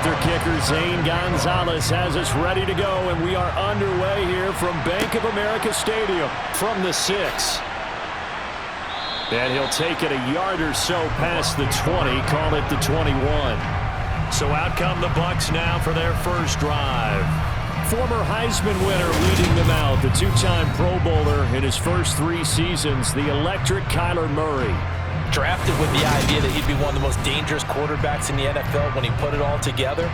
Panther kicker Zane Gonzalez has us ready to go, and we are underway here from Bank of America Stadium from the 6. And he'll take it a yard or so past the 20, call it the 21. So out come the Bucs now for their first drive. Former Heisman winner leading them out, the two-time Pro Bowler in his first 3 seasons, the electric Kyler Murray. Drafted with the idea that he'd be one of the most dangerous quarterbacks in the NFL when he put it all together.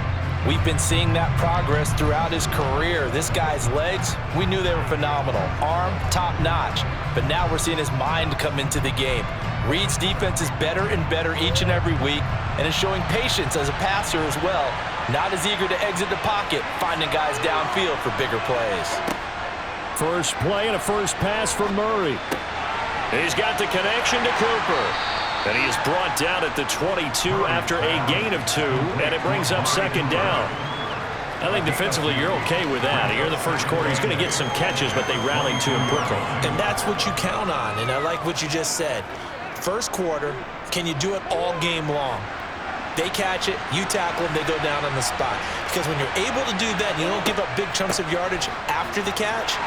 We've been seeing that progress throughout his career. This guy's legs, we knew they were phenomenal. Arm, top-notch. But now we're seeing his mind come into the game. Reed's defense is better and better each and every week, and is showing patience as a passer as well. Not as eager to exit the pocket, finding guys downfield for bigger plays. First play and a first pass for Murray. He's got the connection to Cooper. And he is brought down at the 22 after a gain of 2, and it brings up second down. I think defensively you're okay with that. Here in the first quarter, he's going to get some catches, but they rallied to him quickly. And that's what you count on, and I like what you just said. First quarter, can you do it all game long? They catch it, you tackle them, they go down on the spot. Because when you're able to do that, and you don't give up big chunks of yardage after the catch,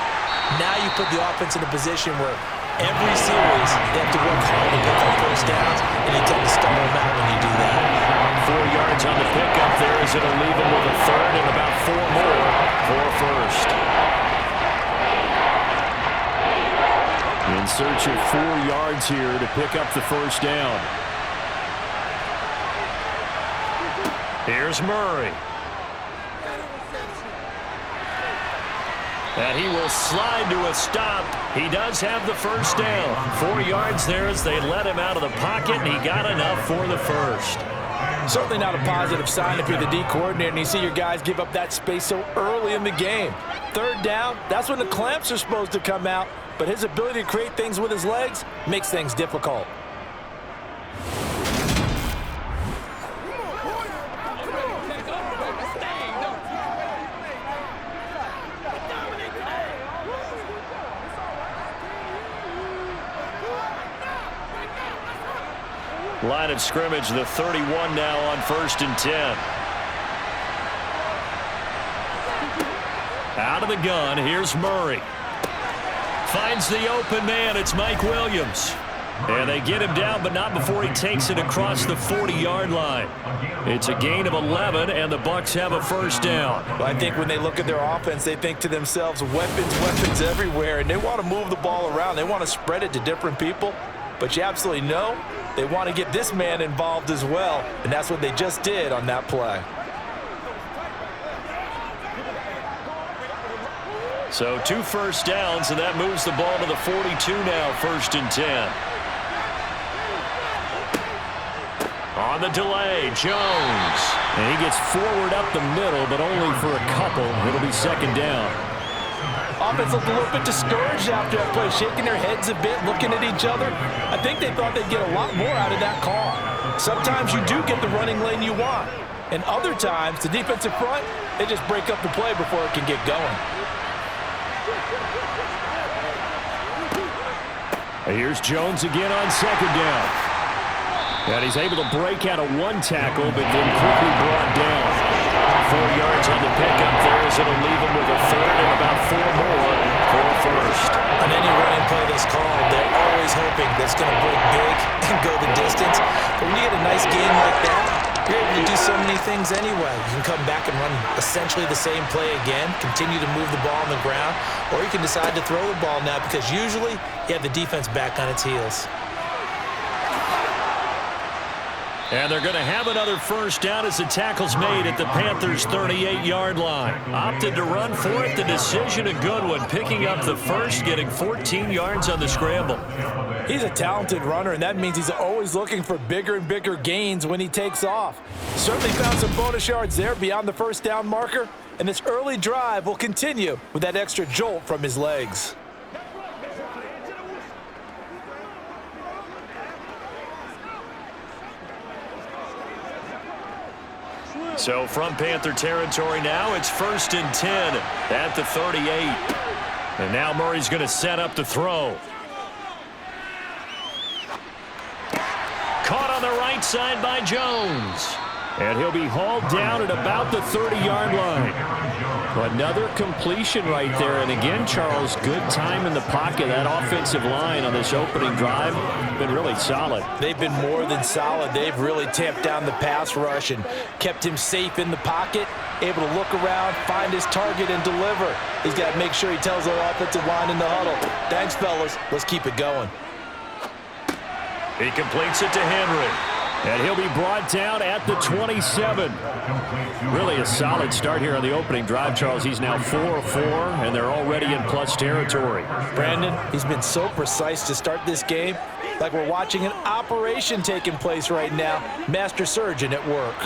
now you put the offense in a position where every series, they have to work hard to pick up first downs, and you tend to stumble them out when you do that. 4 yards on the pickup there as it'll leave him with a third and about 4 more for a first. In search of 4 yards here to pick up the first down. Here's Murray. And he will slide to a stop. He does have the first down. 4 yards there as they let him out of the pocket, and he got enough for the first. Certainly not a positive sign if you're the D coordinator and you see your guys give up that space so early in the game. Third down, that's when the clamps are supposed to come out, but his ability to create things with his legs makes things difficult. Line of scrimmage, the 31 now on 1st and 10. Out of the gun, here's Murray. Finds the open man, it's Mike Williams. And they get him down, but not before he takes it across the 40-yard line. It's a gain of 11, and the Bucs have a first down. Well, I think when they look at their offense, they think to themselves, weapons everywhere, and they want to move the ball around. They want to spread it to different people. But you absolutely know they want to get this man involved as well, and that's what they just did on that play. So 2 first downs, and that moves the ball to the 42 now, 1st and 10. On the delay, Jones. And he gets forward up the middle, but only for a couple. It'll be second down. Offense looked a little bit discouraged after that play, shaking their heads a bit, looking at each other. I think they thought they'd get a lot more out of that call. Sometimes you do get the running lane you want. And other times, the defensive front, they just break up the play before it can get going. Here's Jones again on second down. And he's able to break out of 1 tackle, but then quickly brought down. 4 yards on the pickup there as it'll leave him with a third and about 4 more for a first. On any running play that's called, they're always hoping that's going to break big and go the distance. But when you get a nice game like that, you're able to do so many things anyway. You can come back and run essentially the same play again, continue to move the ball on the ground, or you can decide to throw the ball now because usually you have the defense back on its heels. And they're going to have another first down as the tackle's made at the Panthers' 38-yard line. Opted to run for it. The decision a good one. Picking up the first, getting 14 yards on the scramble. He's a talented runner, and that means he's always looking for bigger and bigger gains when he takes off. Certainly found some bonus yards there beyond the first down marker, and this early drive will continue with that extra jolt from his legs. So from Panther territory now, it's 1st and 10 at the 38. And now Murray's going to set up the throw. Caught on the right side by Jones. And he'll be hauled down at about the 30-yard line. Another completion right there. And again, Charles, good time in the pocket. That offensive line on this opening drive been really solid. They've been more than solid. They've really tamped down the pass rush and kept him safe in the pocket, able to look around, find his target, and deliver. He's got to make sure he tells their offensive line in the huddle, thanks, fellas. Let's keep it going. He completes it to Henry. And he'll be brought down at the 27. Really a solid start here on the opening drive, Charles. He's now 4 of 4, and they're already in plus territory. Brandon, he's been so precise to start this game, like we're watching an operation taking place right now. Master surgeon at work.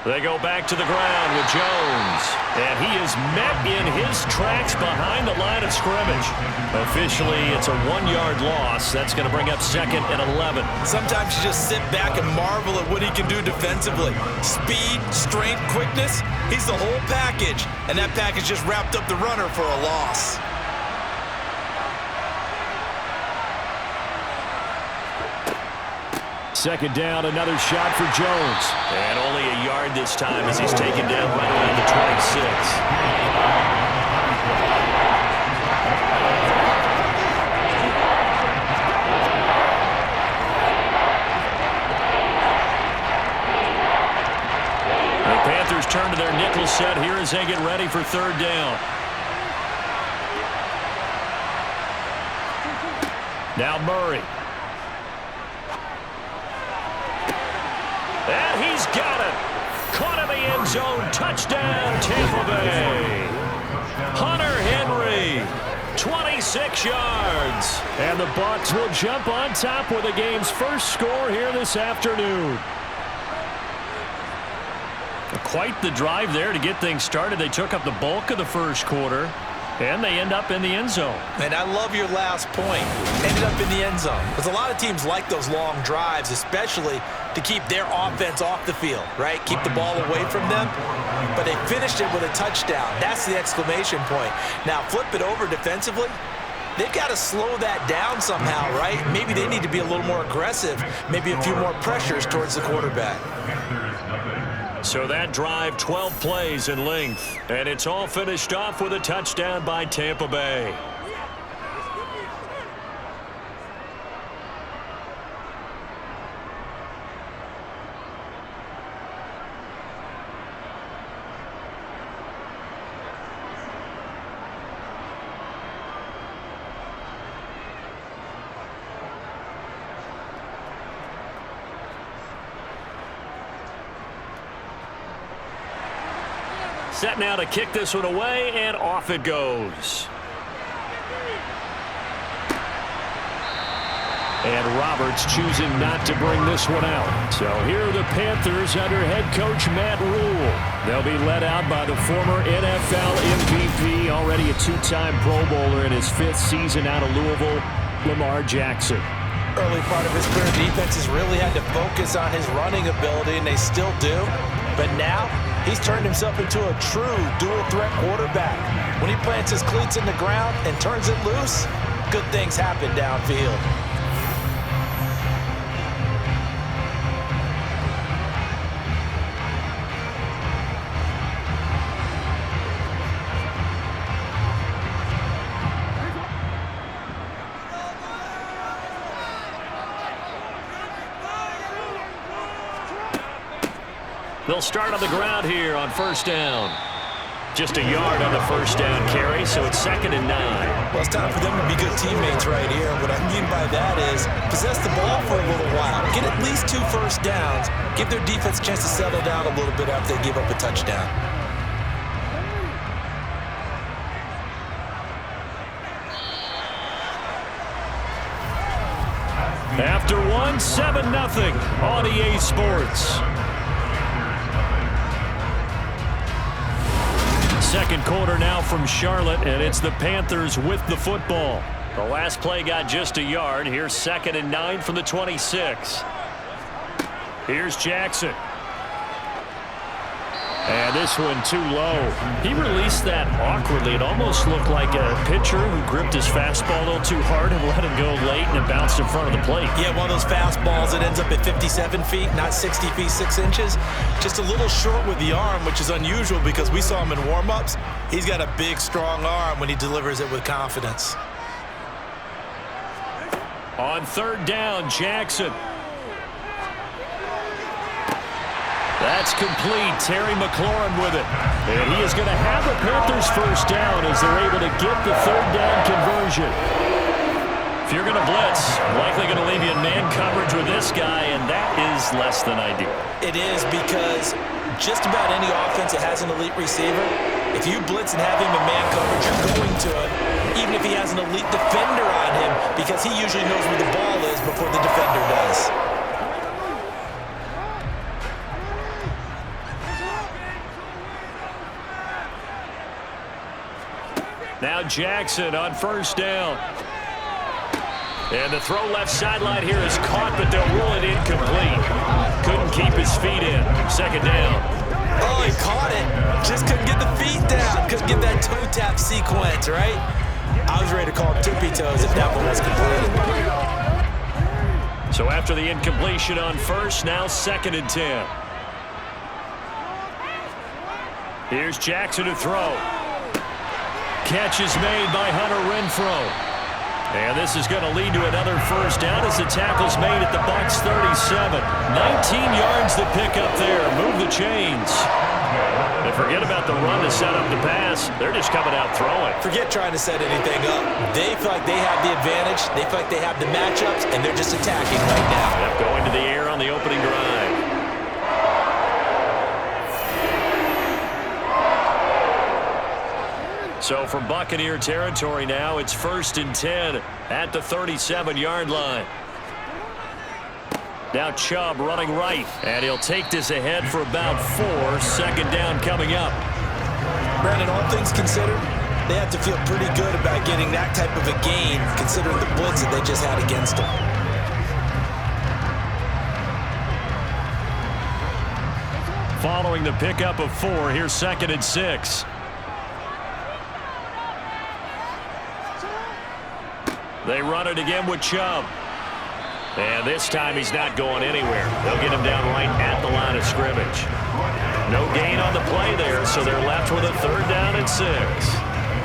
They go back to the ground with Jones. And he is met in his tracks behind the line of scrimmage. Officially, it's a 1-yard loss. That's going to bring up second and 11. Sometimes you just sit back and marvel at what he can do defensively. Speed, strength, quickness, he's the whole package. And that package just wrapped up the runner for a loss. Second down, another shot for Jones. And only a yard this time as he's taken down right around the 26. The Panthers turn to their nickel set here as they get ready for third down. Now Murray. And he's got it. Caught in the end zone. Touchdown, Tampa Bay. Hunter Henry, 26 yards. And the Bucs will jump on top with the game's first score here this afternoon. Quite the drive there to get things started. They took up the bulk of the first quarter, and they end up in the end zone. And I love your last point. Ended up in the end zone. Because a lot of teams like those long drives, especially to keep their offense off the field, right? Keep the ball away from them. But they finished it with a touchdown. That's the exclamation point. Now, flip it over defensively. They've got to slow that down somehow, right? Maybe they need to be a little more aggressive. Maybe a few more pressures towards the quarterback. So that drive, 12 plays in length. And it's all finished off with a touchdown by Tampa Bay. Set now to kick this one away, and off it goes. And Roberts choosing not to bring this one out. So here are the Panthers under head coach Matt Rule. They'll be led out by the former NFL MVP, already a two-time Pro Bowler in his 5th season out of Louisville, Lamar Jackson. Early part of his career, defenses really had to focus on his running ability, and they still do. But now, he's turned himself into a true dual-threat quarterback. When he plants his cleats in the ground and turns it loose, good things happen downfield. They'll start on the ground here on first down. Just a yard on the first down carry, so it's 2nd and 9. Well, it's time for them to be good teammates right here. What I mean by that is possess the ball for a little while. Get at least 2 first downs. Give their defense a chance to settle down a little bit after they give up a touchdown. After one, 7-0 on EA Sports. Second quarter now from Charlotte, and it's the Panthers with the football. The last play got just a yard. Here's 2nd and 9 from the 26. Here's Jackson. And this one too low. He released that awkwardly. It almost looked like a pitcher who gripped his fastball a little too hard and let him go late, and it bounced in front of the plate. Yeah, one of those fastballs that ends up at 57 feet, not 60 feet, 6 inches. Just a little short with the arm, which is unusual because we saw him in warm-ups. He's got a big, strong arm when he delivers it with confidence. On third down, Jackson. That's complete. Terry McLaurin with it. And he is going to have the Panthers first down as they're able to get the third down conversion. If you're going to blitz, likely going to leave you in man coverage with this guy, and that is less than ideal. It is, because just about any offense that has an elite receiver, if you blitz and have him in man coverage, you're going to him, even if he has an elite defender on him, because he usually knows where the ball is before the defender does. Now Jackson on first down. And the throw left sideline here is caught, but they'll rule it incomplete. Couldn't keep his feet in. Second down. Oh, he caught it. Just couldn't get the feet down. Couldn't get that toe tap sequence, right? I was ready to call him tippy toes if that one was completed. So after the incompletion on first, now 2nd and 10. Here's Jackson to throw. Catch is made by Hunter Renfrow. And this is going to lead to another first down as the tackle's made at the Bucs 37. 19 yards to pick up there. Move the chains. And forget about the run to set up the pass. They're just coming out throwing. Forget trying to set anything up. They feel like they have the advantage. They feel like they have the matchups, and they're just attacking right now. Yep, going to the air on the opening drive. So from Buccaneer territory now, it's 1st and 10 at the 37-yard line. Now Chubb running right, and he'll take this ahead for about 4. 2nd down coming up. Brandon, all things considered, they have to feel pretty good about getting that type of a gain, considering the blitz that they just had against them. Following the pickup of 4, here's 2nd and 6. They run it again with Chubb. And this time he's not going anywhere. They'll get him down right at the line of scrimmage. No gain on the play there, so they're left with a 3rd down and 6.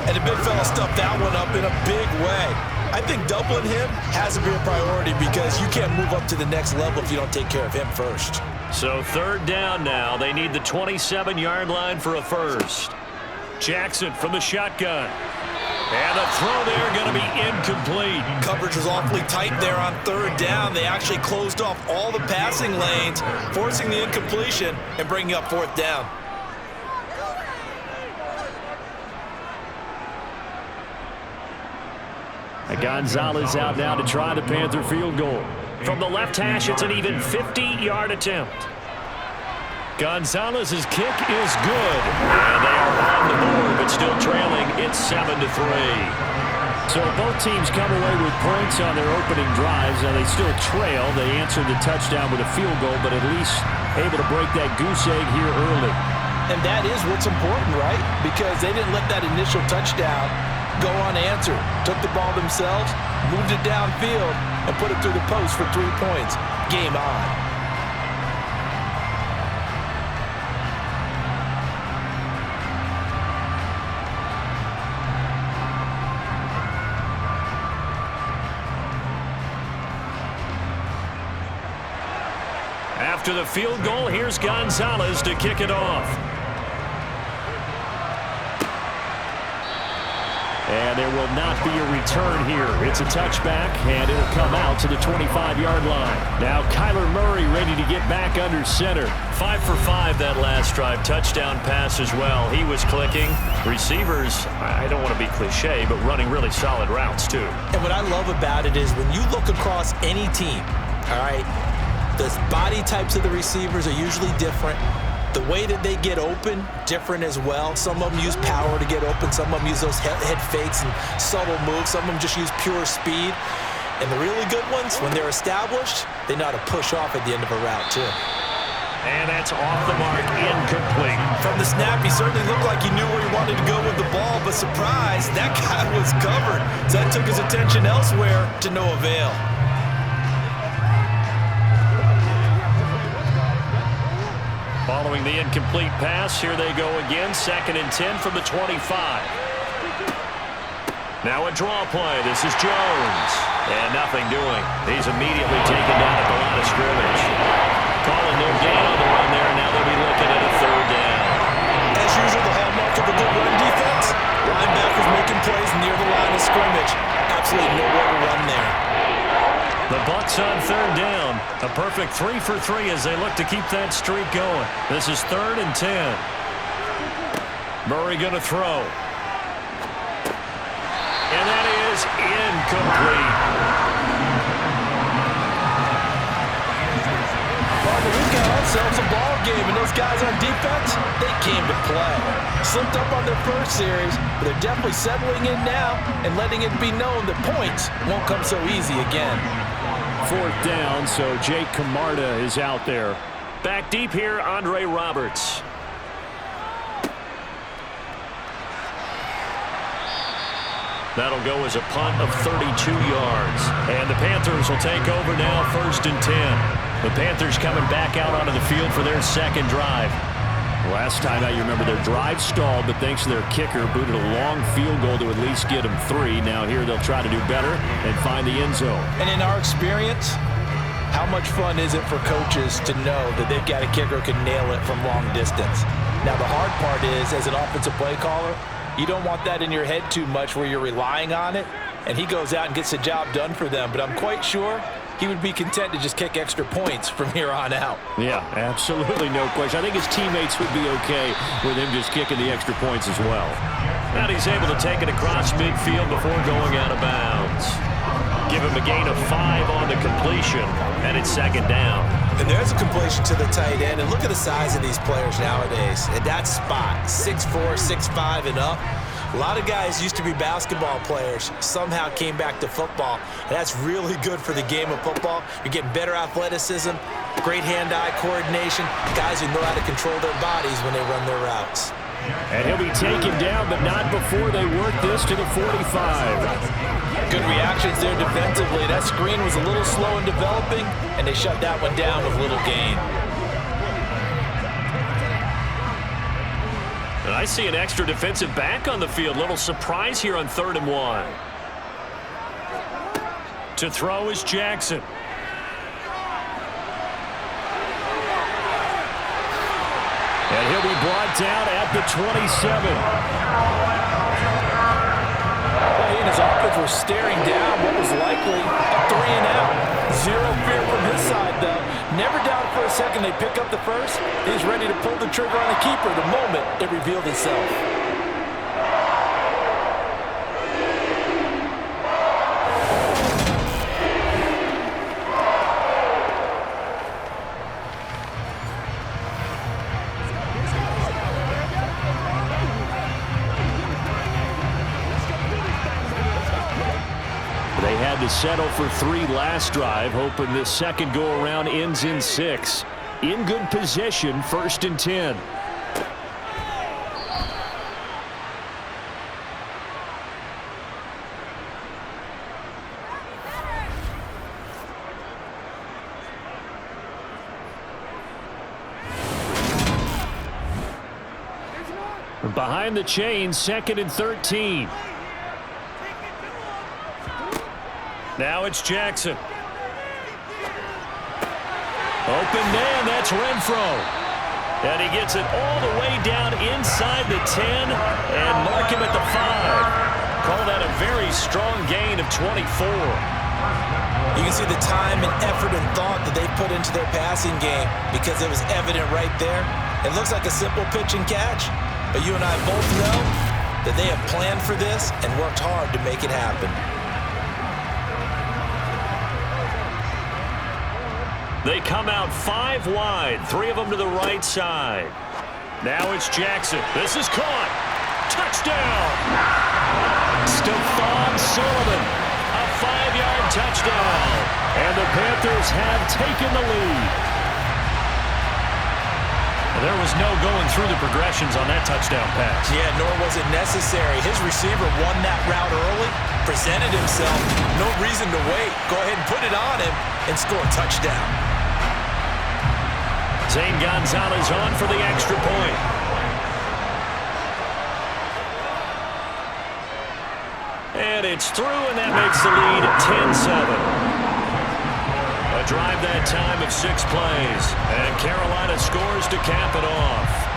And the big fella stuffed that one up in a big way. I think doubling him has to be a priority because you can't move up to the next level if you don't take care of him first. So 3rd down now. They need the 27-yard line for a first. Jackson from the shotgun. And the throw there going to be incomplete. Coverage was awfully tight there on 3rd down. They actually closed off all the passing lanes, forcing the incompletion and bringing up 4th down. Gonzalez out now to try the Panther field goal. From the left hash, it's an even 50-yard attempt. Gonzalez's kick is good. And they are on the board, but still trailing. It's 7-3. So both teams come away with points on their opening drives. Now they still trail. They answered the touchdown with a field goal, but at least able to break that goose egg here early. And that is what's important, right? Because they didn't let that initial touchdown go unanswered. Took the ball themselves, moved it downfield, and put it through the post for 3 points. Game on. After the field goal, here's Gonzalez to kick it off. And there will not be a return here. It's a touchback, and it'll come out to the 25-yard line. Now Kyler Murray ready to get back under center. 5 for 5 that last drive. Touchdown pass as well. He was clicking. Receivers, I don't want to be cliche, but running really solid routes too. And what I love about it is when you look across any team, all right, the body types of the receivers are usually different. The way that they get open, different as well. Some of them use power to get open. Some of them use those head fakes and subtle moves. Some of them just use pure speed. And the really good ones, when they're established, they know how to push off at the end of a route too. And that's off the mark, incomplete. From the snap, he certainly looked like he knew where he wanted to go with the ball, but surprise, that guy was covered. So that took his attention elsewhere to no avail. Following the incomplete pass, here they go again, 2nd and 10 from the 25. Now a draw play. This is Jones. And nothing doing. He's immediately taken down at the line of scrimmage. Calling no gain on the run there. Now they'll be looking at a 3rd down. As usual, the hallmark of a good run defense, linebackers making plays near the line of scrimmage. Absolutely nowhere to run there. The Bucs on 3rd down. A perfect 3 for 3 as they look to keep that streak going. This is 3rd and 10. Murray going to throw. And that is incomplete. Well, we've got ourselves a ball game, and those guys on defense, they came to play. Slipped up on their first series, but they're definitely settling in now and letting it be known that points won't come so easy again. 4th down, so Jake Camarda is out there. Back deep here, Andre Roberts. That'll go as a punt of 32 yards. And the Panthers will take over now, 1st and 10. The Panthers coming back out onto the field for their 2nd drive. Last time out, you remember their drive stalled, but thanks to their kicker, booted a long field goal to at least get them 3. Now here they'll try to do better and find the end zone. And in our experience, how much fun is it for coaches to know that they've got a kicker who can nail it from long distance? Now the hard part is, as an offensive play caller, you don't want that in your head too much where you're relying on it, and he goes out and gets the job done for them. But I'm quite sure he would be content to just kick extra points from here on out. Yeah, absolutely no question. I think his teammates would be okay with him just kicking the extra points as well. And he's able to take it across midfield before going out of bounds. Give him a gain of 5 on the completion, and it's 2nd down. And there's a completion to the tight end, and look at the size of these players nowadays. At that spot, 6'4", 6'5", and up. A lot of guys used to be basketball players, somehow came back to football, and that's really good for the game of football. You're getting better athleticism, great hand-eye coordination, guys who know how to control their bodies when they run their routes. And he'll be taken down, but not before they work this to the 45. Good reactions there defensively. That screen was a little slow in developing, and they shut that one down with little gain. And I see an extra defensive back on the field. Little surprise here on 3rd and 1. To throw is Jackson. And he'll be brought down at the 27. Well, he and his offense were staring down what was likely a 3 and out. Zero fear from his side, though. Never doubted for a second they pick up the first. He's ready to pull the trigger on the keeper the moment it revealed itself. They had to settle for 3 last drive, hoping this second go-around ends in 6. In good position, 1st and 10. Behind the chains, 2nd and 13. Now it's Jackson. Open man, that's Renfro. And he gets it all the way down inside the 10 and mark him at the 5. Call that a very strong gain of 24. You can see the time and effort and thought that they put into their passing game because it was evident right there. It looks like a simple pitch and catch, but you and I both know that they have planned for this and worked hard to make it happen. They come out 5 wide, 3 of them to the right side. Now it's Jackson. This is caught. Touchdown! Stephon Sullivan, a 5-yard touchdown. And the Panthers have taken the lead. There was no going through the progressions on that touchdown pass. Yeah, nor was it necessary. His receiver won that route early, presented himself, no reason to wait. Go ahead and put it on him and score a touchdown. Zane Gonzalez on for the extra point. And it's through, and that makes the lead 10-7. A drive that time of 6 plays, and Carolina scores to cap it off.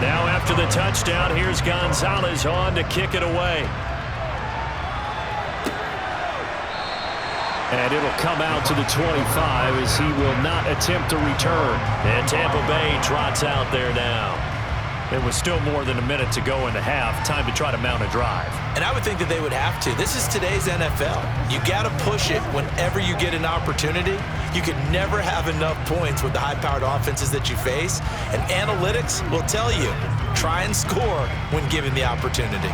Now after the touchdown, here's Gonzalez on to kick it away. And it'll come out to the 25 as he will not attempt a return. And Tampa Bay trots out there now. There was still more than a minute to go in the half. Time to try to mount a drive. And I would think that they would have to. This is today's NFL. You got to push it whenever you get an opportunity. You can never have enough points with the high-powered offenses that you face. And analytics will tell you, try and score when given the opportunity.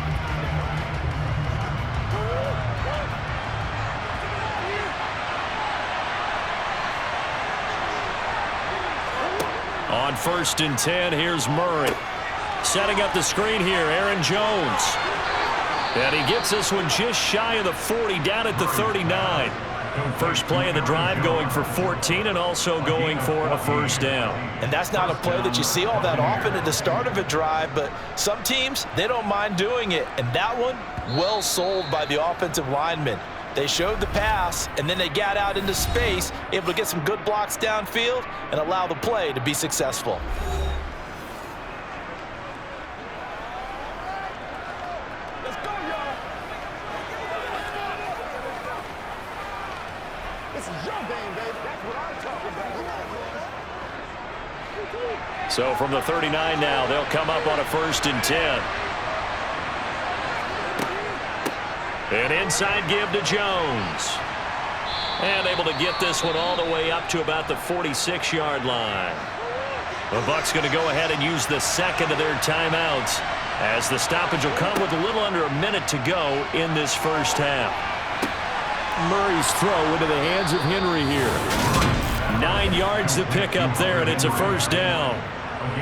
On 1st and 10, here's Murray. Setting up the screen here, Aaron Jones. And he gets this one just shy of the 40, down at the 39. First play of the drive going for 14 and also going for a first down. And that's not a play that you see all that often at the start of a drive, but some teams, they don't mind doing it. And that one, well sold by the offensive lineman. They showed the pass, and then they got out into space, able to get some good blocks downfield and allow the play to be successful. So from the 39 now, they'll come up on a 1st and 10. An inside give to Jones. And able to get this one all the way up to about the 46-yard line. The Bucs going to go ahead and use the second of their timeouts as the stoppage will come with a little under a minute to go in this first half. Murray's throw into the hands of Henry here. 9 yards to pick up there, and it's a first down.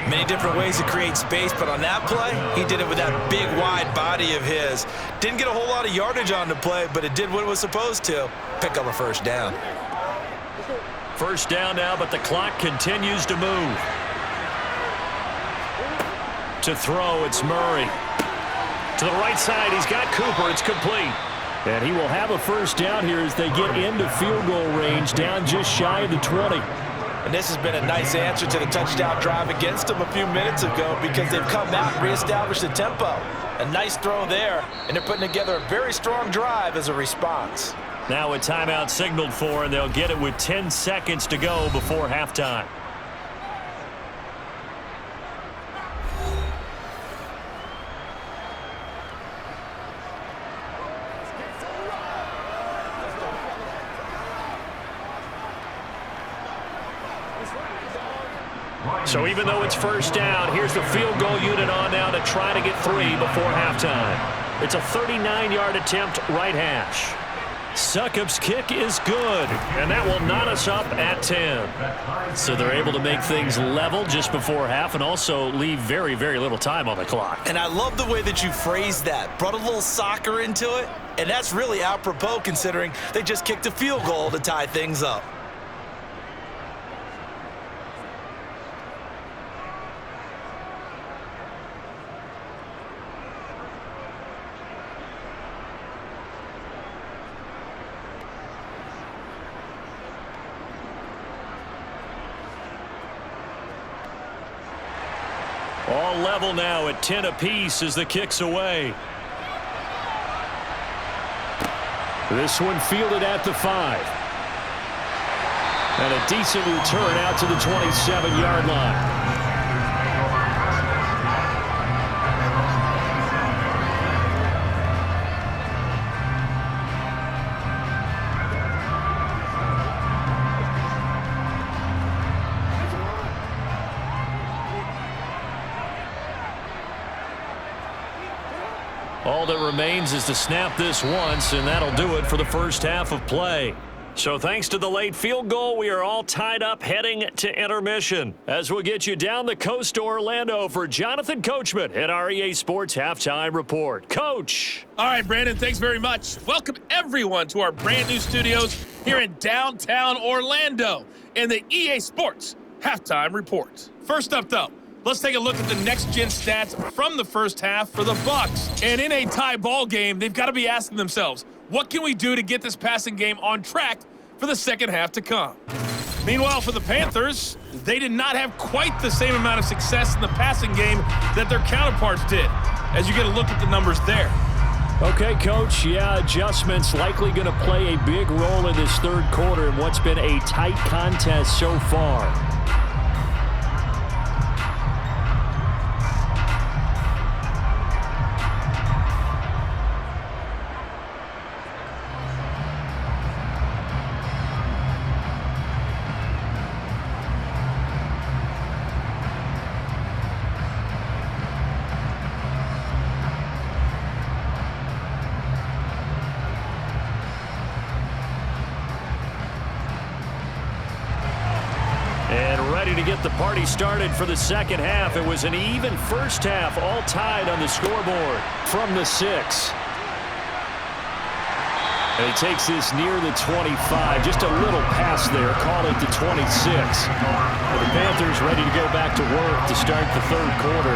Many different ways to create space, but on that play, he did it with that big, wide body of his. Didn't get a whole lot of yardage on the play, but it did what it was supposed to. Pick up a first down. First down now, but the clock continues to move. To throw, it's Murray. To the right side, he's got Cooper. It's complete. And he will have a first down here as they get into field goal range, down just shy of the 20. And this has been a nice answer to the touchdown drive against them a few minutes ago because they've come out and reestablished the tempo. A nice throw there, and they're putting together a very strong drive as a response. Now a timeout signaled for, and they'll get it with 10 seconds to go before halftime. So even though it's first down, here's the field goal unit on now to try to get 3 before halftime. It's a 39-yard attempt, right hash. Succop's kick is good, and that will knot us up at 10. So they're able to make things level just before half and also leave very, very little time on the clock. And I love the way that you phrased that. Brought a little soccer into it, and that's really apropos considering they just kicked a field goal to tie things up. All level now at 10 apiece as the kick's away. This one fielded at the 5. And a decent return out to the 27-yard line. All that remains is to snap this once, and that'll do it for the first half of play. So thanks to the late field goal, we are all tied up heading to intermission. As we'll get you down the coast to Orlando for Jonathan Coachman at our EA Sports Halftime Report. Coach! All right, Brandon, thanks very much. Welcome, everyone, to our brand new studios here in downtown Orlando in the EA Sports Halftime Report. First up, though, let's take a look at the next-gen stats from the first half for the Bucs. And in a tie ball game, they've got to be asking themselves, what can we do to get this passing game on track for the second half to come? Meanwhile, for the Panthers, they did not have quite the same amount of success in the passing game that their counterparts did, as you get a look at the numbers there. Okay, Coach, yeah, adjustments likely going to play a big role in this third quarter in what's been a tight contest so far. To get the party started for the second half. It was an even first half, all tied on the scoreboard from the 6. And he takes this near the 25, just a little pass there, call it the 26. Well, the Panthers ready to go back to work to start the third quarter.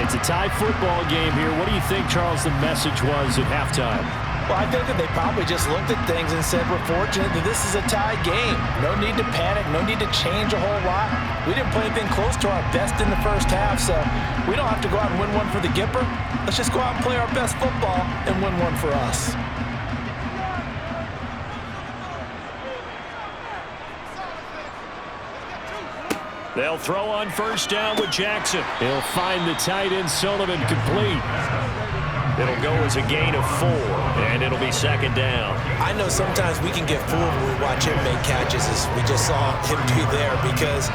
It's a tie football game here. What do you think, Charles, the message was at halftime? Well, I think that they probably just looked at things and said, we're fortunate that this is a tie game. No need to panic, no need to change a whole lot. We didn't play anything close to our best in the first half, so we don't have to go out and win one for the Gipper. Let's just go out and play our best football and win one for us. They'll throw on first down with Jackson. He'll find the tight end Sullivan complete. It'll go as a gain of 4, and it'll be second down. I know sometimes we can get fooled when we watch him make catches, as we just saw him do there, because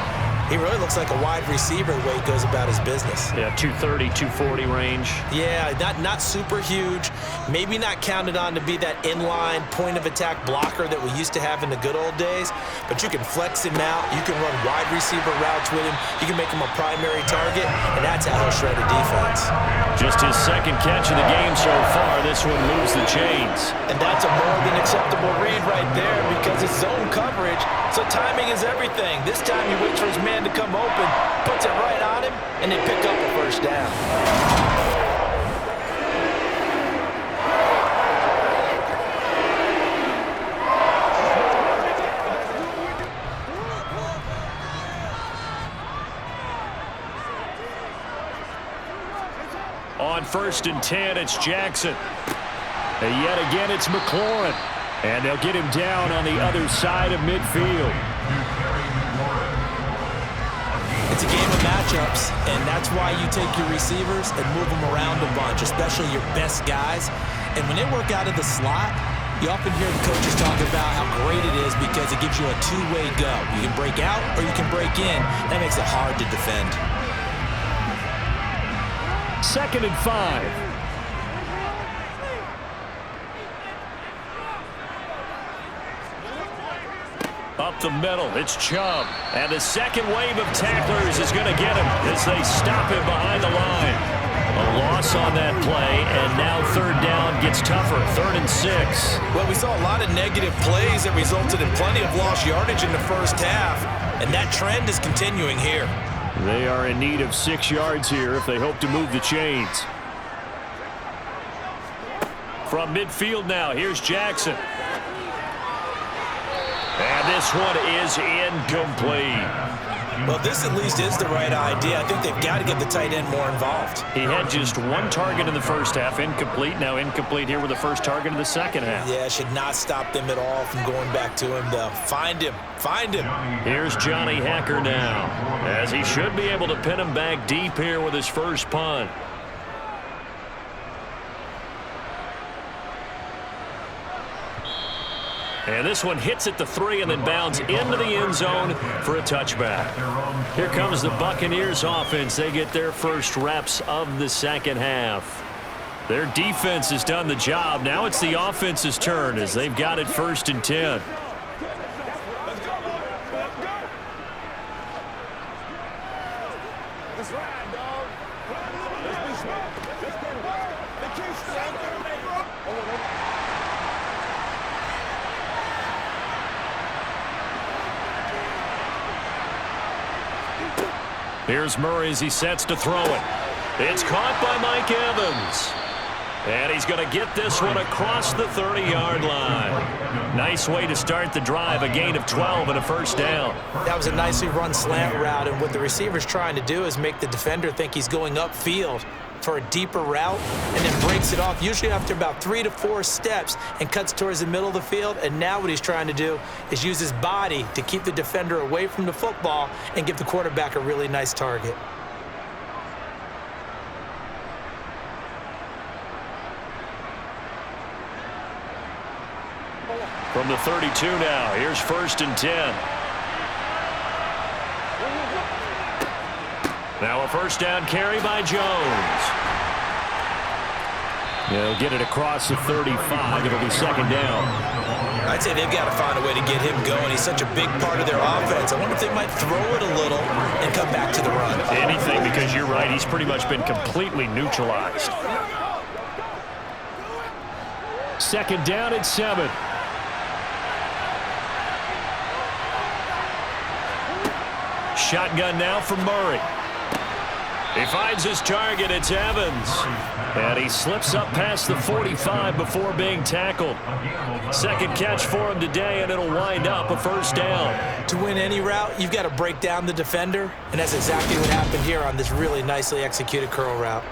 he really looks like a wide receiver the way he goes about his business. Yeah, 230, 240 range. Yeah, not super huge. Maybe not counted on to be that inline point-of-attack blocker that we used to have in the good old days, but you can flex him out. You can run wide receiver routes with him. You can make him a primary target, and that's how he'll shred a defense. Just his second catch of the game so far. This one moves the chains. And that's a more than acceptable read right there because it's zone coverage, so timing is everything. This time he waits for his man to come open, puts it right on him, and they pick up a first down. On 1st and 10, it's Jackson. And yet again, it's McLaurin. And they'll get him down on the other side of midfield. It's a game of matchups, and that's why you take your receivers and move them around a bunch, especially your best guys. And when they work out of the slot, you often hear the coaches talk about how great it is because it gives you a two-way go. You can break out or you can break in. That makes it hard to defend. 2nd and 5. Up the middle, it's Chubb. And the second wave of tacklers is going to get him as they stop him behind the line. A loss on that play, and now third down gets tougher, 3rd and 6. Well, we saw a lot of negative plays that resulted in plenty of lost yardage in the first half, and that trend is continuing here. They are in need of 6 yards here if they hope to move the chains. From midfield now, here's Jackson. And this one is incomplete. Well, this at least is the right idea. I think they've got to get the tight end more involved. He had just 1 target in the first half, incomplete. Now incomplete here with the first target in the second half. Yeah, should not stop them at all from going back to him, though. Find him. Find him. Here's Johnny Hacker now, as he should be able to pin him back deep here with his first punt. And this one hits at the 3 and then bounds into the end zone for a touchback. Here comes the Buccaneers offense. They get their first reps of the second half. Their defense has done the job. Now it's the offense's turn as they've got it 1st and 10. Here's Murray as he sets to throw it. It's caught by Mike Evans. And he's going to get this one across the 30-yard line. Nice way to start the drive, a gain of 12 and a 1st down. That was a nicely run slant route, and what the receiver's trying to do is make the defender think he's going upfield for a deeper route and then breaks it off, usually after about 3 to 4 steps, and cuts towards the middle of the field. And now what he's trying to do is use his body to keep the defender away from the football and give the quarterback a really nice target. From the 32 now, here's 1st and 10. Now a 1st down carry by Jones. He'll get it across the 35. It'll be 2nd down. I'd say they've got to find a way to get him going. He's such a big part of their offense. I wonder if they might throw it a little and come back to the run. Anything, because you're right. He's pretty much been completely neutralized. 2nd down at 7. Shotgun now from Murray. He finds his target. It's Evans. And he slips up past the 45 before being tackled. 2nd catch for him today, and it'll wind up a 1st down. To win any route, you've got to break down the defender, and that's exactly what happened here on this really nicely executed curl route.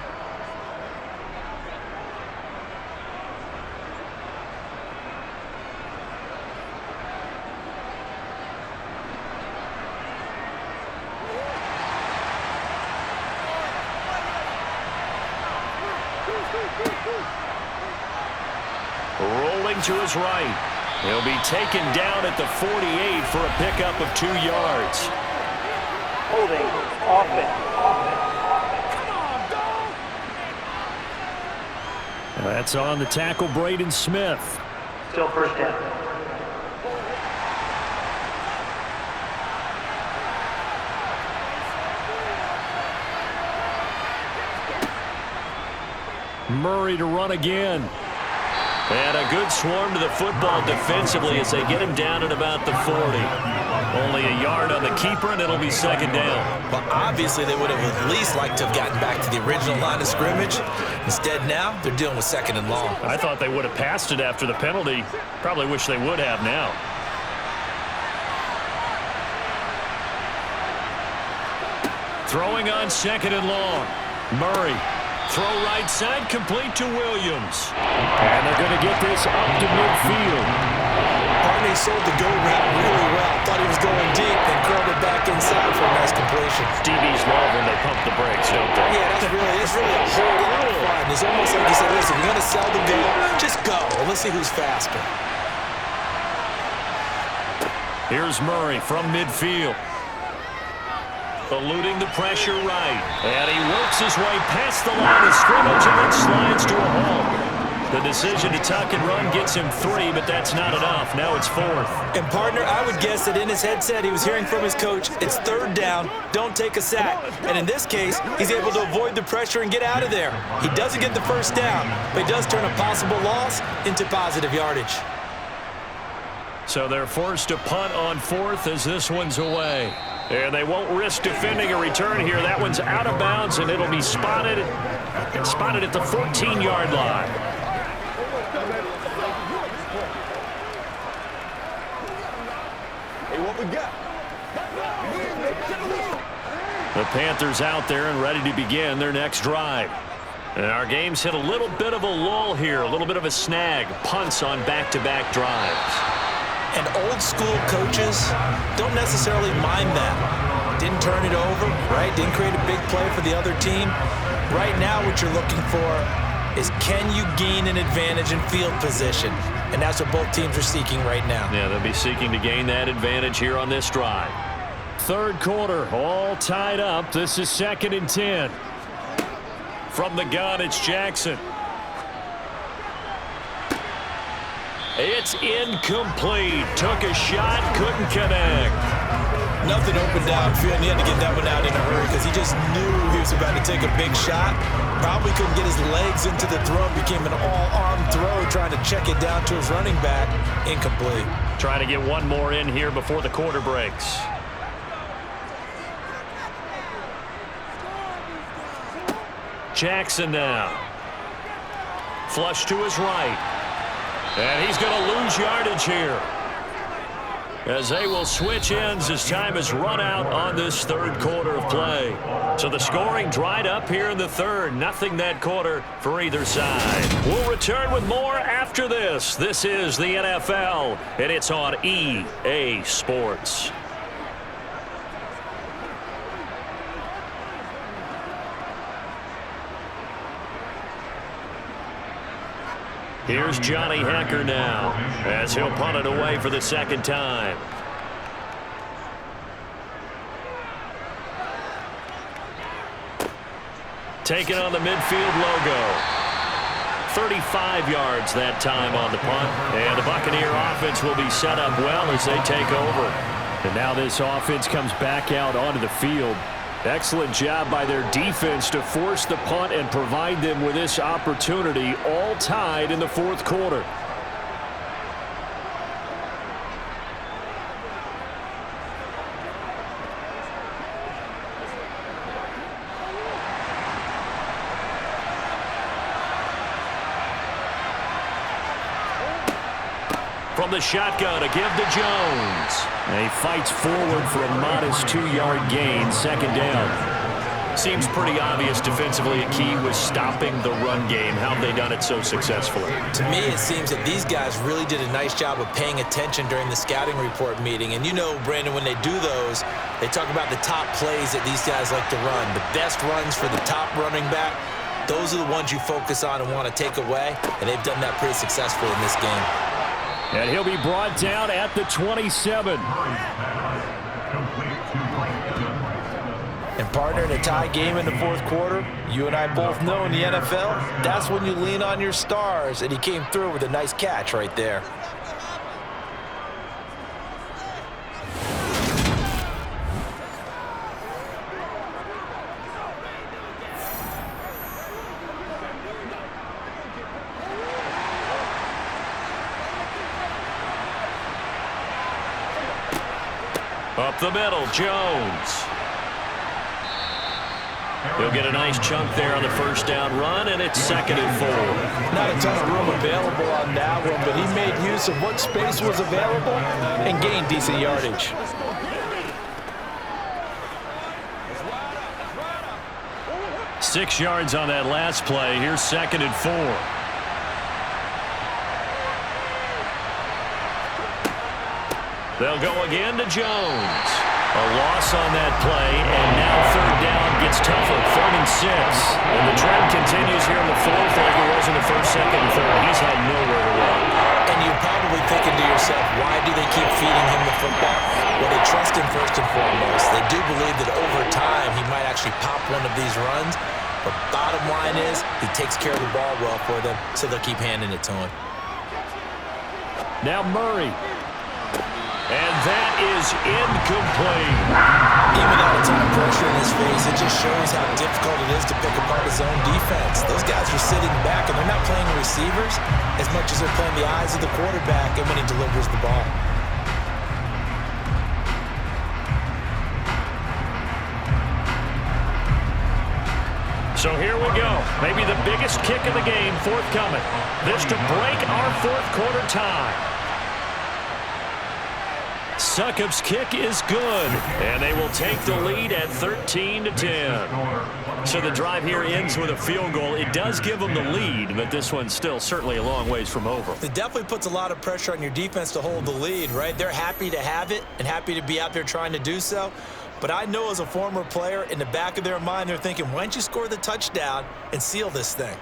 Rolling to his right. He'll be taken down at the 48 for a pickup of 2 yards. Holding offense. That's on the tackle, Braden Smith. Still 1st down. Murray to run again. And a good swarm to the football defensively as they get him down at about the 40. Only a yard on the keeper, and it'll be 2nd down. Well, obviously they would have at least liked to have gotten back to the original line of scrimmage. Instead now, they're dealing with 2nd and long. I thought they would have passed it after the penalty. Probably wish they would have now. Throwing on 2nd and long. Murray. Throw right side, complete to Williams. And they're going to get this up to midfield. Barney sold the go route really well. Thought he was going deep, then curled it back inside for a nice completion. DBs love when they pump the brakes, don't they? Yeah, that's really a whole lot of fun. It's almost like he said, listen, we're going to sell the go. Just go. Let's see who's faster. Here's Murray from midfield. Eluding the pressure right. And he works his way past the line of scrimmage and then slides to a halt. The decision to tuck and run gets him 3, but that's not enough. Now it's 4th. And, partner, I would guess that in his headset he was hearing from his coach, it's 3rd down, don't take a sack. And in this case, he's able to avoid the pressure and get out of there. He doesn't get the 1st down, but he does turn a possible loss into positive yardage. So they're forced to punt on 4th as this one's away. And they won't risk defending a return here. That one's out of bounds, and it'll be spotted at the 14-yard line. Hey, what we got? The Panthers out there and ready to begin their next drive. And our game's hit a little bit of a lull here, a little bit of a snag. Punts on back-to-back drives. And old school coaches don't necessarily mind that. Didn't turn it over, right? Didn't create a big play for the other team. Right now what you're looking for is can you gain an advantage in field position? And that's what both teams are seeking right now. Yeah, they'll be seeking to gain that advantage here on this drive. 3rd quarter, all tied up. This is 2nd and 10. From the gun, it's Jackson. It's incomplete. Took a shot, couldn't connect. Nothing open downfield, and he had to get that one out in a hurry because he just knew he was about to take a big shot. Probably couldn't get his legs into the throw. Became an all-arm throw, trying to check it down to his running back. Incomplete. Trying to get one more in here before the quarter breaks. Jackson now. Flush to his right. And he's going to lose yardage here, as they will switch ends as time has run out on this third quarter of play. So the scoring dried up here in the third. Nothing that quarter for either side. We'll return with more after this. This is the NFL, and it's on EA Sports. Here's Johnny Hacker now, as he'll punt it away for the second time. Taking on the midfield logo. 35 yards that time on the punt. And the Buccaneer offense will be set up well as they take over. And now this offense comes back out onto the field. Excellent job by their defense to force the punt and provide them with this opportunity, all tied in the fourth quarter. From the shotgun, a give to Jones. And he fights forward for a modest 2-yard gain, second down. Seems pretty obvious defensively a key was stopping the run game. How have they done it so successfully? To me, it seems that these guys really did a nice job of paying attention during the scouting report meeting. And you know, Brandon, when they do those, they talk about the top plays that these guys like to run. The best runs for the top running back, those are the ones you focus on and want to take away. And they've done that pretty successfully in this game. And he'll be brought down at the 27. And partner, in a tie game in the fourth quarter, you and I both know in the NFL, that's when you lean on your stars. And he came through with a nice catch right there. Up the middle, Jones. He'll get a nice chunk there on the first down run, and it's 2nd and 4. Not a ton of room available on that one, but he made use of what space was available and gained decent yardage. Six yards on that last play. Here's 2nd and 4. They'll go again to Jones. A loss on that play, and now third down gets tougher, 3rd and 6. And the trend continues here in the fourth like it was in the first, second, and third. He's had nowhere to run. And you're probably thinking to yourself, why do they keep feeding him the football? Well, they trust him first and foremost. They do believe that over time he might actually pop one of these runs. But bottom line is, he takes care of the ball well for them, so they'll keep handing it to him. Now Murray. And that is incomplete. Even without a ton of pressure in his face, it just shows how difficult it is to pick apart his own defense. Those guys are sitting back, and they're not playing receivers as much as they're playing the eyes of the quarterback and when he delivers the ball. So here we go. Maybe the biggest kick of the game forthcoming. This to break our fourth quarter tie. Succop's kick is good, and they will take the lead at 13-10. So the drive here ends with a field goal. It does give them the lead, but this one's still certainly a long ways from over. It definitely puts a lot of pressure on your defense to hold the lead, right? They're happy to have it and happy to be out there trying to do so. But I know as a former player, in the back of their mind, they're thinking, why don't you score the touchdown and seal this thing?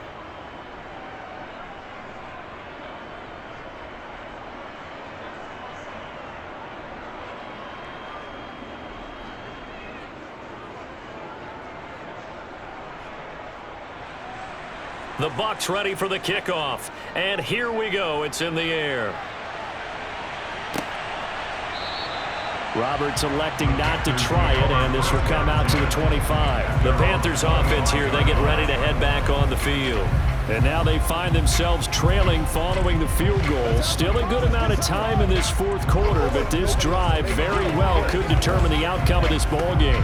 The Bucs ready for the kickoff. And here we go. It's in the air. Roberts electing not to try it, and this will come out to the 25. The Panthers offense here, they get ready to head back on the field. And now they find themselves trailing following the field goal. Still a good amount of time in this fourth quarter, but this drive very well could determine the outcome of this ball game.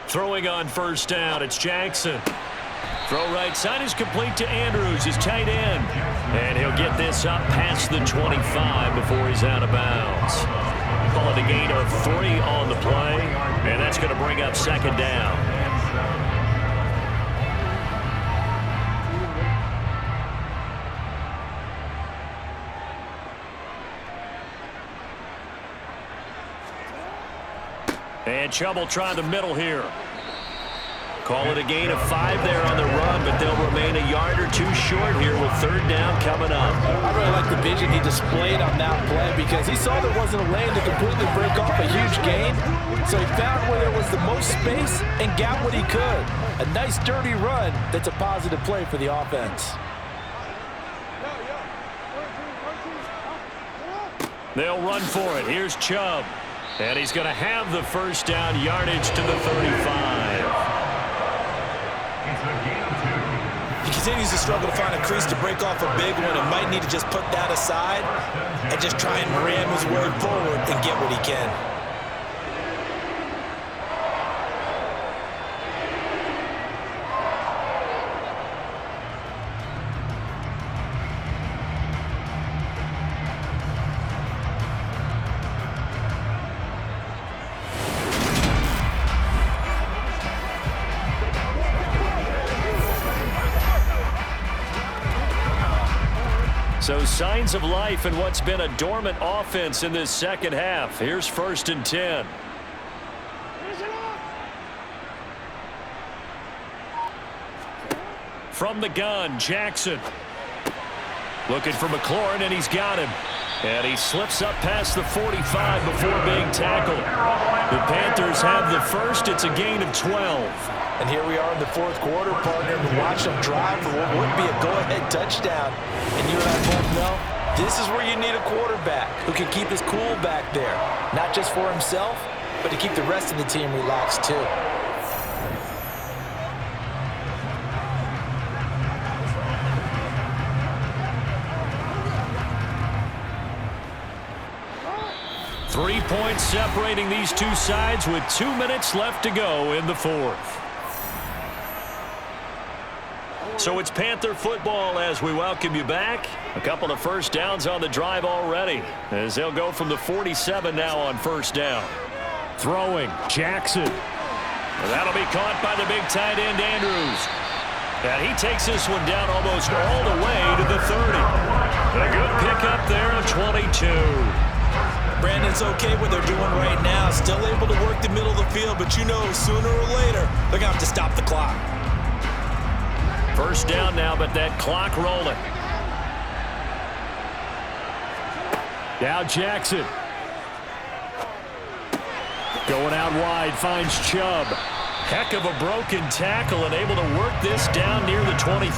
Throwing on first down, it's Jackson. Throw right side is complete to Andrews, his tight end. And he'll get this up past the 25 before he's out of bounds. Call it a gain of 3 on the play, and that's going to bring up second down. And Chubb will try the middle here. Call it a gain of 5 there on the run, but they'll remain a yard or 2 short here with third down coming up. I really like the vision he displayed on that play because he saw there wasn't a lane to completely break off a huge gain. So he found where there was the most space and got what he could. A nice dirty run that's a positive play for the offense. They'll run for it. Here's Chubb. And he's going to have the first down yardage to the 35. He continues to struggle to find a crease to break off a big one and might need to just put that aside and just try and ram his way forward and get what he can. So signs of life in what's been a dormant offense in this second half. Here's 1st and 10. From the gun, Jackson. Looking for McLaurin, and he's got him. And he slips up past the 45 before being tackled. The Panthers have the first. It's a gain of 12. And here we are in the fourth quarter, partner, and watch them drive for what would be a go-ahead touchdown. And you and I both know this is where you need a quarterback who can keep his cool back there. Not just for himself, but to keep the rest of the team relaxed too. Three points separating these two sides with 2 minutes left to go in the fourth. So it's Panther football as we welcome you back. A couple of first downs on the drive already as they'll go from the 47 now on first down. Throwing, Jackson. And that'll be caught by the big tight end, Andrews. And he takes this one down almost all the way to the 30. A good pickup there of 22. Brandon's okay what they're doing right now. Still able to work the middle of the field, but you know sooner or later they're going to have to stop the clock. First down now, but that clock rolling. Now Jackson. Going out wide, finds Chubb. Heck of a broken tackle and able to work this down near the 23.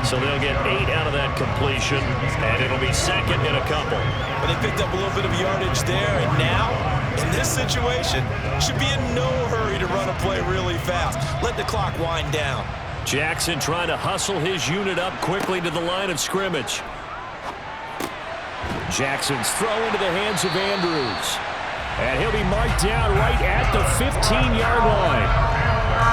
So they'll get 8 out of that completion, and it'll be second in a couple. But they picked up a little bit of yardage there, and now, in this situation, should be in no hurry to run a play really fast. Let the clock wind down. Jackson trying to hustle his unit up quickly to the line of scrimmage. Jackson's throw into the hands of Andrews. And he'll be marked down right at the 15-yard line.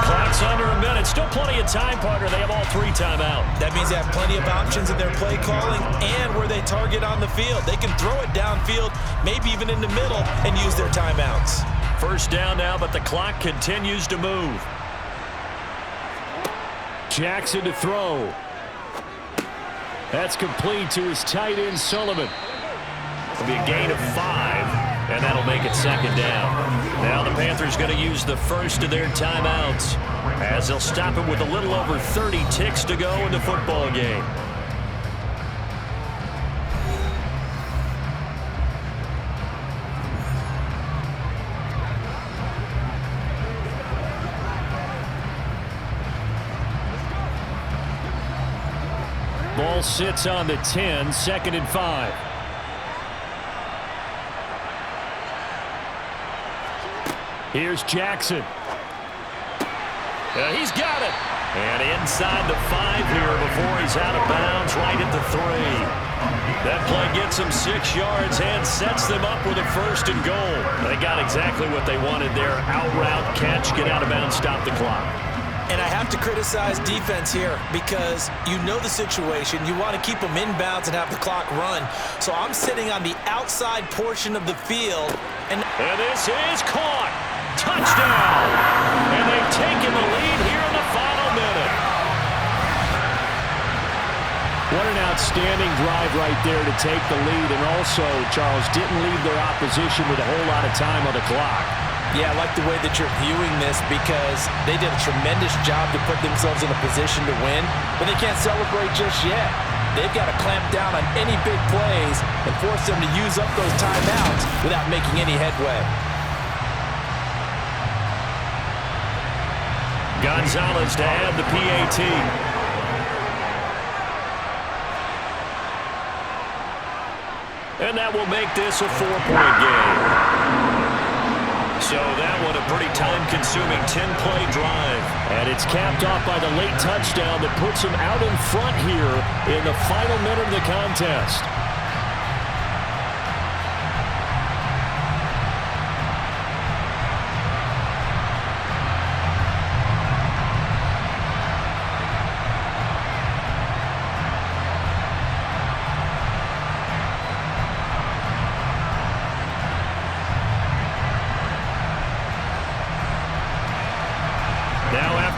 Clock's under a minute. Still plenty of time, partner. They have all 3 timeout. That means they have plenty of options in their play calling and where they target on the field. They can throw it downfield, maybe even in the middle, and use their timeouts. First down now, but the clock continues to move. Jackson to throw. That's complete to his tight end, Sullivan. It'll be a gain of 5, and that'll make it second down. Now the Panthers going to use the first of their timeouts. as they'll stop it with a little over 30 ticks to go in the football game. Ball sits on the 10, 2nd and 5. Here's Jackson. He's got it. And inside the 5 here before he's out of bounds right at the 3. That play gets him 6 yards and sets them up with a 1st and goal. They got exactly what they wanted there. Out route, catch, get out of bounds, stop the clock. And I have to criticize defense here because you know the situation. You want to keep them inbounds and have the clock run. So I'm sitting on the outside portion of the field. And this is caught. Touchdown. And they've taken the lead here in the final minute. What an outstanding drive right there to take the lead. And also, Charles, didn't leave their opposition with a whole lot of time on the clock. Yeah, I like the way that you're viewing this because they did a tremendous job to put themselves in a position to win, but they can't celebrate just yet. They've got to clamp down on any big plays and force them to use up those timeouts without making any headway. Gonzalez to add the PAT. And that will make this a 4-point game. So that one a pretty time-consuming 10-play drive. And it's capped off by the late touchdown that puts him out in front here in the final minute of the contest.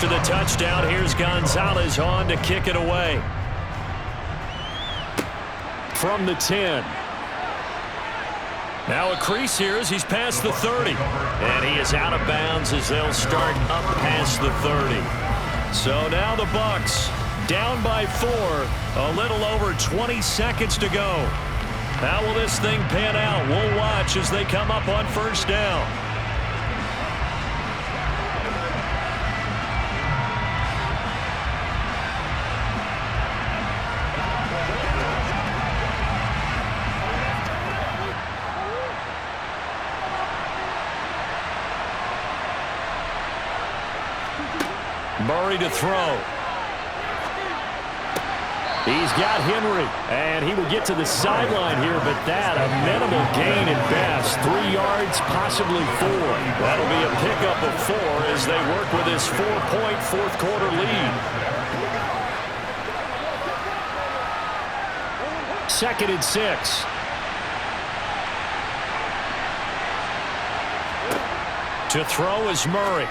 After the touchdown, here's Gonzalez on to kick it away. From the 10. Now a crease here as he's past the 30. And he is out of bounds as they'll start up past the 30. So now the Bucs down by 4. A little over 20 seconds to go. How will this thing pan out? We'll watch as they come up on 1st down. Murray to throw. He's got Henry, and he will get to the sideline here, but that a minimal gain at best. 3 yards, possibly 4. That'll be a pickup of 4 as they work with this 4-point fourth-quarter lead. 2nd and 6. To throw is Murray.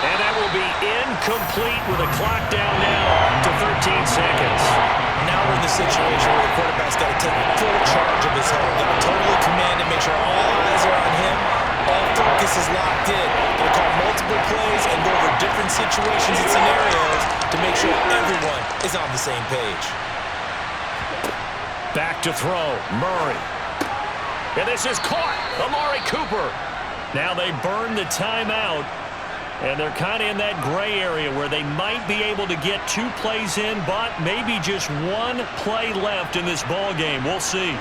And that will be incomplete with a clock down now to 13 seconds. Now we're in the situation where the quarterback's got to take full charge of his home. Got to totally command and make sure all eyes are on him. All focus is locked in. Going to call multiple plays and go over different situations and scenarios to make sure everyone is on the same page. Back to throw. Murray. And this is caught. Amari Cooper. Now they burn the timeout. And they're kind of in that gray area where they might be able to get 2 plays in, but maybe just 1 play left in this ball game. We'll see.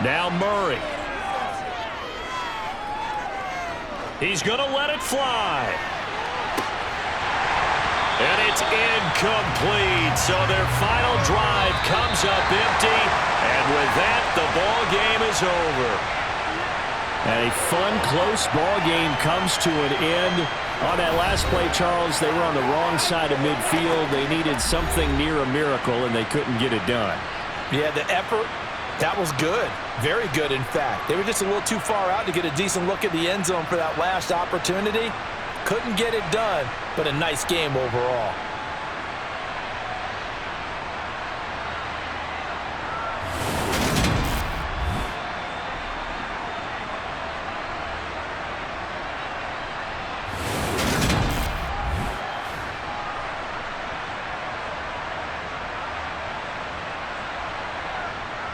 Now Murray. He's going to let it fly. And it's incomplete. So their final drive comes up empty. And with that, the ball game is over. And a fun, close ball game comes to an end. On that last play, Charles, they were on the wrong side of midfield. They needed something near a miracle, and they couldn't get it done. Yeah, the effort, that was good. Very good, in fact. They were just a little too far out to get a decent look at the end zone for that last opportunity. Couldn't get it done, but a nice game overall.